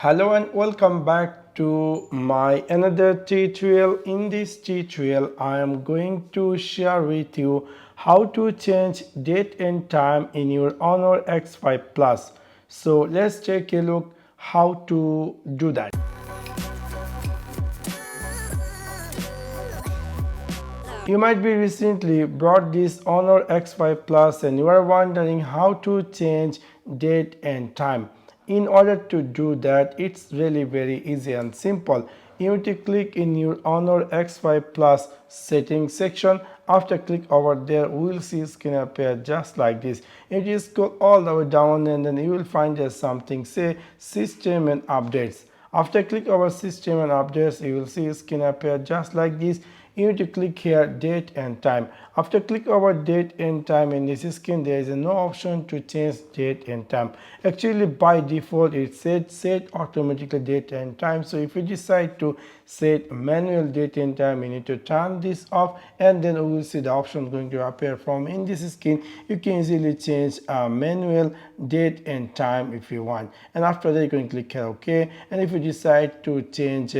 Hello and welcome back to my another tutorial. In this tutorial I am going to share with you how to change date and time in your Honor X5 Plus. So let's take a look how to do that. You might be recently bought this Honor X5 Plus and you are wondering how to change date and time. In order to do that, it's really very easy and simple. You need to click in your Honor X5 Plus settings section. After click over there, we will see screen appear just like this. You just scroll all the way down and then you will find there's something say system and updates. After click over system and updates, you will see screen appear just like this. You need to click here date and time. After click over date and time in this screen, there is no option to change date and time. Actually by default it said set automatically date and time. So if you decide to set manual date and time, you need to turn this off and then we will see the option going to appear from in this screen. You can easily change manual date and time if you want, and after that you can click here OK. And if you decide to change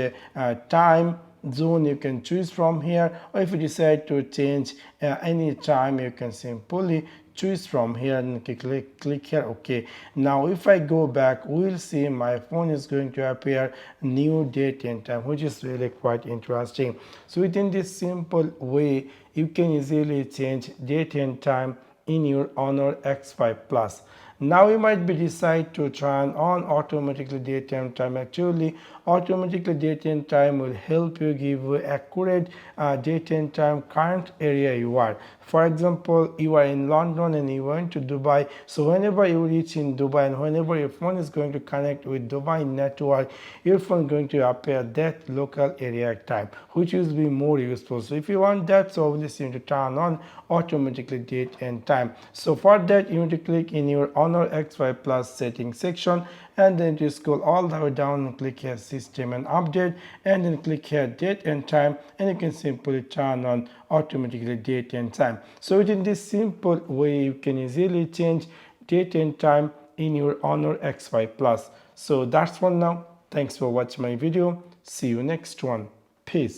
time zone, you can choose from here, or if you decide to change any time, you can simply choose from here and click here OK. Now if I go back, we'll see my phone is going to appear new date and time, which is really quite interesting. So within this simple way, you can easily change date and time in your Honor X5 Plus. Now you might be decide to turn on automatically date and time. Actually automatically date and time will help you give you accurate date and time current area you are. For example, you are in London and you went to Dubai, so whenever you reach in Dubai and whenever your phone is going to connect with Dubai network, your phone is going to appear that local area time, which will be more useful. So if you want that, so obviously you need to turn on automatically date and time. So for that you need to click in your Honor X5 Plus settings section and then you scroll all the way down and click here system and update and then click here date and time, and you can simply turn on automatically date and time. So within this simple way you can easily change date and time in your Honor X5 Plus. So that's one now. Thanks for watching my video. See you next one. Peace.